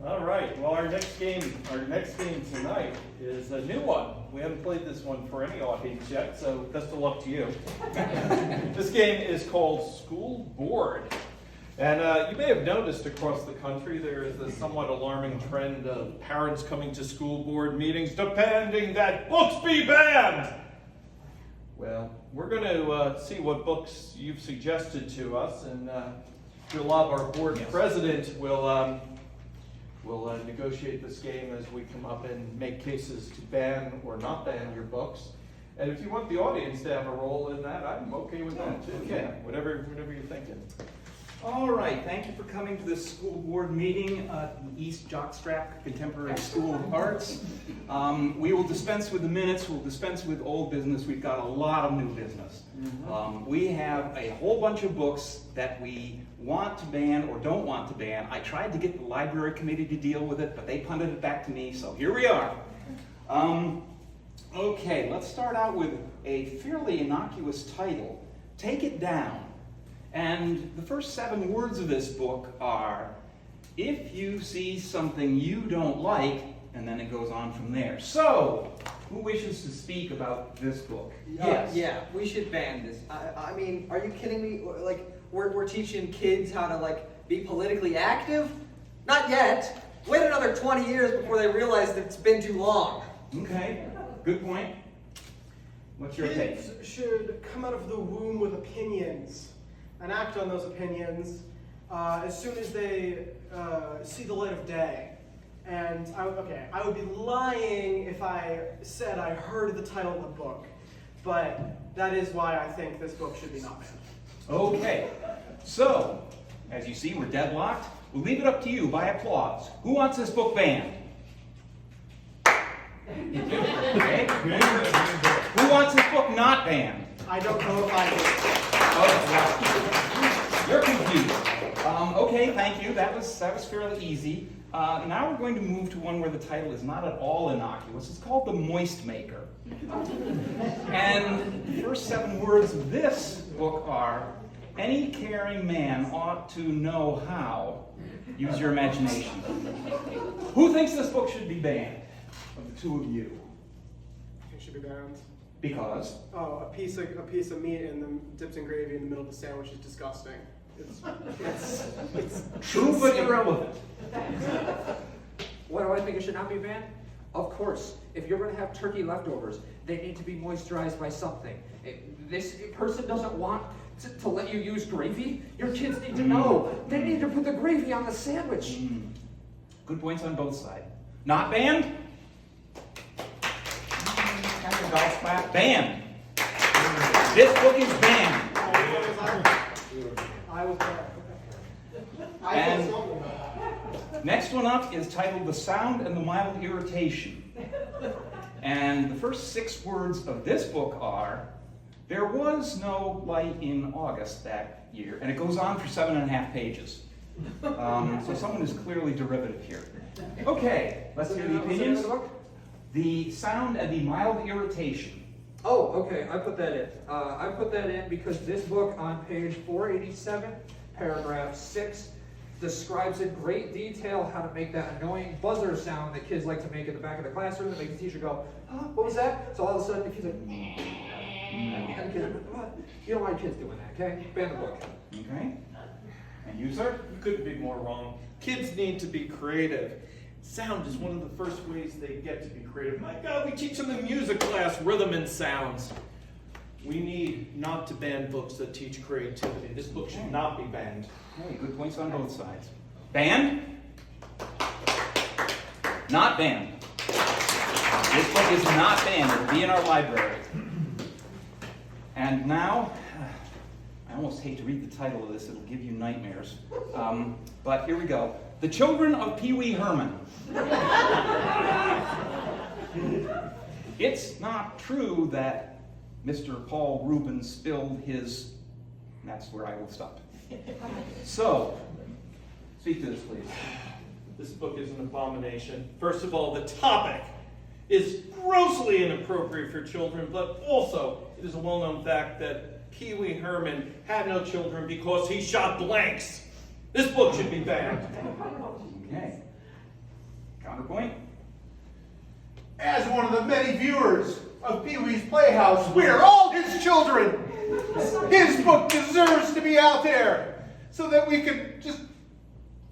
All right. Well, our next game tonight is a new one. We haven't played this one for any audience yet, so best of luck to you. This game is called School Board. And you may have noticed across the country there is a somewhat alarming trend of parents coming to school board meetings demanding that books be banned. Well, we're going to see what books you've suggested to us, and Love, our board president, will negotiate this game as we come up and make cases to ban or not ban your books. And if you want the audience to have a role in that, I'm okay with that too. Yeah, whatever you're thinking. All right, thank you for coming to this school board meeting at the East Jockstrap Contemporary School of Arts. We will dispense with the minutes, we'll dispense with old business. We've got a lot of new business. We have a whole bunch of books that we want to ban or don't want to ban. I tried to get the library committee to deal with it, but they punted it back to me, so here we are. Okay, let's start out with a fairly innocuous title, Take It Down. And the first 7 words of this book are, if you see something you don't like, and then it goes on from there. So, who wishes to speak about this book? Yes. Yeah, we should ban this. I mean, are you kidding me? Like, we're teaching kids how to, like, be politically active? Not yet. Wait another 20 years before they realize that it's been too long. Okay, good point. What's your take? Kids should come out of the womb with opinions and act on those opinions as soon as they see the light of day. And I would be lying if I said I heard the title of the book, but that is why I think this book should be not banned. Okay, so, as you see, we're deadlocked. We'll leave it up to you by applause. Who wants this book banned? Okay. Who wants this book not banned? I don't know if I do. You're confused. Okay, thank you. That was fairly easy. Now we're going to move to one where the title is not at all innocuous. It's called The Moist Maker. And the first 7 words of this book are, any caring man ought to know how. Use your imagination. Who thinks this book should be banned of the 2 of you? I think it should be banned. Because? Oh, a piece of meat and then dipped in gravy in the middle of the sandwich is disgusting. It's true but irrelevant. What do I think it should not be banned? Of course, if you're going to have turkey leftovers, they need to be moisturized by something. If this person doesn't want to let you use gravy, your kids need to know. They need to put the gravy on the sandwich. Good points on both sides. Not banned? Golf clap. Banned. This book is banned. I was there. And next one up is titled The Sound and the Mild Irritation. And the first 6 words of this book are, there was no light in August that year. And it goes on for 7.5 pages. So someone is clearly derivative here. Okay, let's hear the opinions. The Sound and the Mild Irritation. Oh, okay, I put that in. I put that in because this book on page 487, paragraph 6, describes in great detail how to make that annoying buzzer sound that kids like to make in the back of the classroom that make the teacher go, what was that? So all of a sudden the kids are like, and the kids are like, what? You don't want kids doing that, okay? Ban the book. Okay. And you, sir? You couldn't be more wrong. Kids need to be creative. Sound is one of the first ways they get to be creative. My God, we teach them in music class rhythm and sounds. We need not to ban books that teach creativity. This book should not be banned. Hey, good points on both sides. Banned? Not banned. This book is not banned. It will be in our library. And now, I almost hate to read the title of this. It'll give you nightmares. But here we go. The Children of Pee Wee Herman. It's not true that Mr. Paul Rubin spilled his... That's where I will stop. So, speak to this, please. This book is an abomination. First of all, the topic is grossly inappropriate for children, but also it is a well-known fact that Pee Wee Herman had no children because he shot blanks. This book should be banned. Okay. PowerPoint. As one of the many viewers of Pee-wee's Playhouse, we're all his children. His book deserves to be out there so that we can just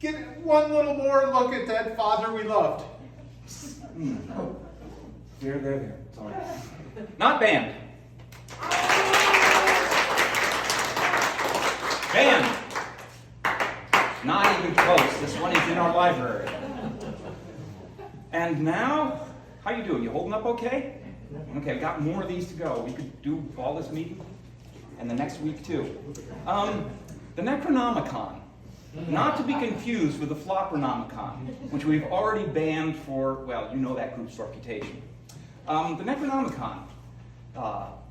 get one little more look at that father we loved. There. Sorry. Not banned. Banned. Not even close. This one is in our library. And now, how you doing? You holding up okay? Okay, I've got more of these to go. We could do all this meeting and the next week too. The Necronomicon. Not to be confused with the Flopronomicon, which we've already banned for, well, you know that group's reputation. The Necronomicon.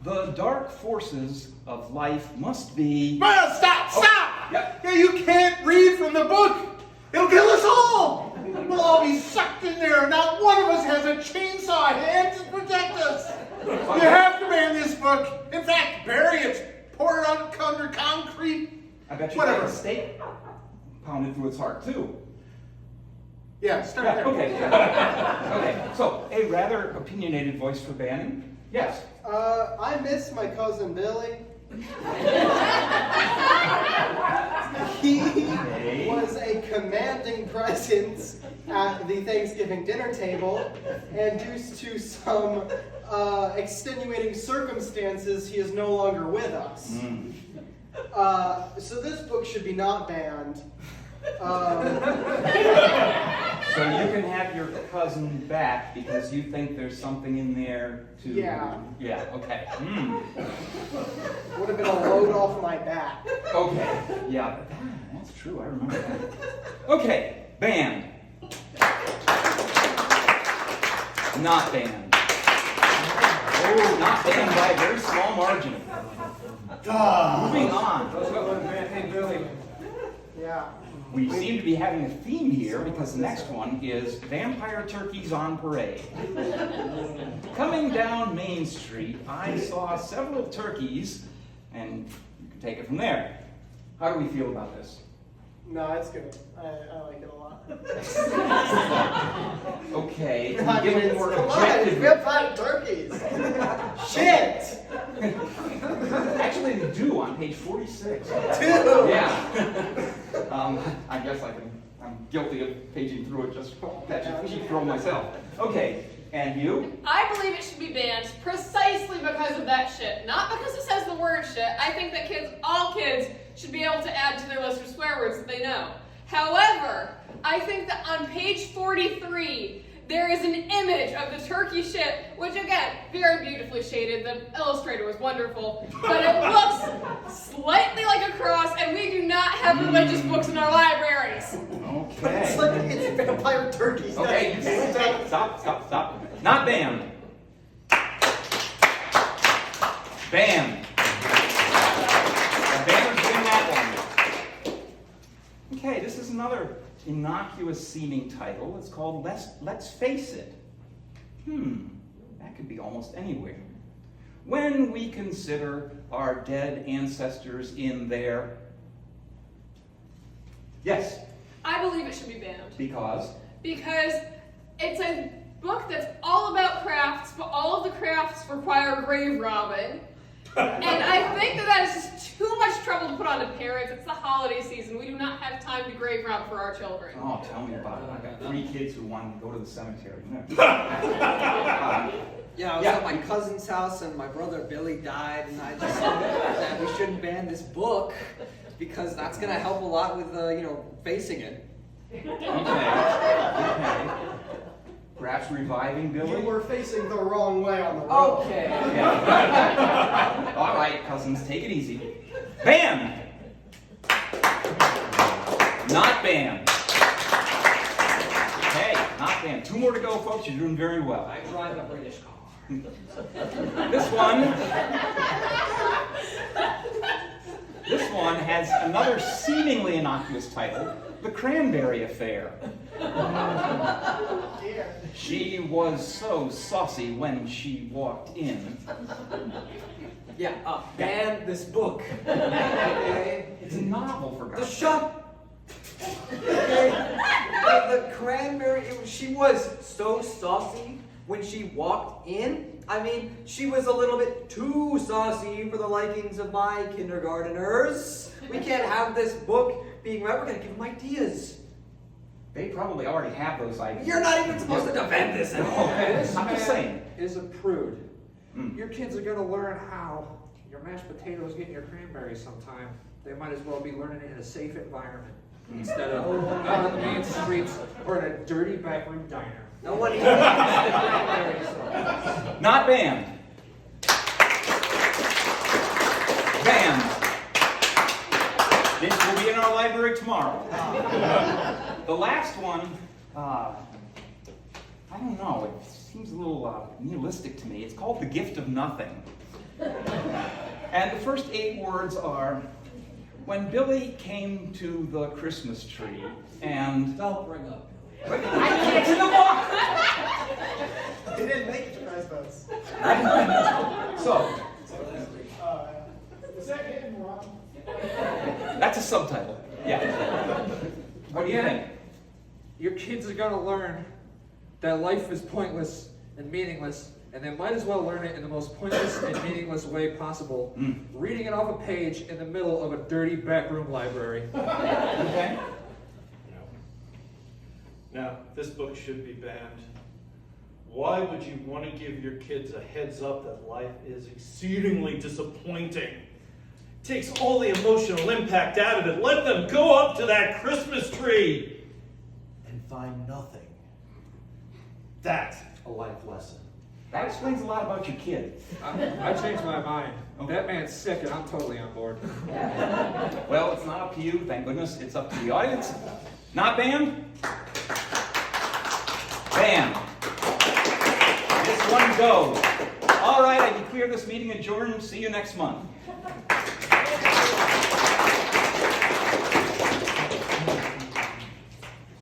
The dark forces of life must be... Well, stop! Yep. Yeah, you can't read from the book. It'll kill us all. We'll all be sucked in there. Not one of us has a chainsaw hand to protect us. You have to ban this book. In fact, bury it. Pour it under concrete. I bet you Whatever. got a stake pounded through its heart too. Yeah, start there. Okay. Okay. So, a rather opinionated voice for banning. Yes. I miss my cousin Billy. He was a commanding presence at the Thanksgiving dinner table, and due to some extenuating circumstances, he is no longer with us. So this book should be not banned. So you can have your cousin back because you think there's something in there to... Yeah. Yeah, okay. Would have been a load off my back. Okay, yeah, that's true, I remember that. Okay, banned. Not banned. Oh, not banned by a very small margin. Moving on. Hey, Billy. Yeah. We seem to be having a theme here because the next one is Vampire Turkeys on Parade. Coming down Main Street, I saw several turkeys, and you can take it from there. How do we feel about this? No, it's good. I like it a lot. Okay, I can you mean, give a more come on, objective... vampire turkeys. Shit. Actually, they do on page 46. Dude. Yeah. I guess I'm guilty of paging through it just to catch a cheap throw myself. Okay, and you? I believe it should be banned precisely because of that shit. Not because it says the word shit. I think that all kids, should be able to add to their list of swear words that they know. However, I think that on page 43, there is an image of the turkey shit, which again, very beautifully shaded. The illustrator was wonderful, but it looks slightly like a cross, and we do not have religious books in our libraries. But it's Okay. like it's vampire turkeys. Okay, you can stop. Not banned. Banned. The banner's in that one. Okay, this is another innocuous seeming title. It's called Let's Face It. That could be almost anywhere. When we consider our dead ancestors in their... Yes, I believe it should be banned. because... Because it's a book that's all about crafts, but all of the crafts require grave robbing. And I think that is just too much trouble to put on to parents. It's the holiday season. We do not have time to grave rob for our children. Oh, tell me about it. I got 3 kids who wanted to go to the cemetery. Yeah, I was Yeah. at my cousin's house and my brother Billy died, and I just thought that we shouldn't ban this book because that's gonna help a lot with facing it. Okay. Perhaps reviving Billy? You were facing the wrong way on the road. Okay. Yeah. All right, cousins, take it easy. Banned. Not banned. Okay, not banned. 2 more to go, folks. You're doing very well. I drive a British car. This one has another seemingly innocuous title, The Cranberry Affair. She was so saucy when she walked in. Yeah, ban this book. It's a novel, for The God's sake. shop. Okay. the cranberry, she was so saucy when she walked in. I mean, she was a little bit too saucy for the likings of my kindergarteners. We can't have this book being read. We're going to give them ideas. They probably already have those ideas. You're not even supposed to defend this at all. This I'm just man saying. is a prude. Mm. Your kids are going to learn how your mashed potatoes get in your cranberries sometime. They might as well be learning it in a safe environment instead of out on the main streets or in a dirty backroom diner. No one eats cranberries. Not banned. Banned. This will be in our library tomorrow. The last one, I don't know, it seems a little nihilistic to me. It's called The Gift of Nothing. And the first 8 words are, when Billy came to the Christmas tree and... Don't bring up I can't in the book! They didn't make it to prize votes. So, Is that getting wrong? that's a subtitle. Yeah. What do you think? Your kids are going to learn that life is pointless and meaningless, and they might as well learn it in the most pointless and meaningless way possible, reading it off a page in the middle of a dirty backroom library. Okay. Now, this book should be banned. Why would you want to give your kids a heads up that life is exceedingly disappointing? It takes all the emotional impact out of it. Let them go up to that Christmas tree and find nothing. That's a life lesson. That explains a lot about your kid. I changed my mind. That man's sick, and I'm totally on board. Well, it's not up to you, thank goodness. It's up to the audience. Not banned? Banned. This one goes. All right, I declare this meeting adjourned. See you next month.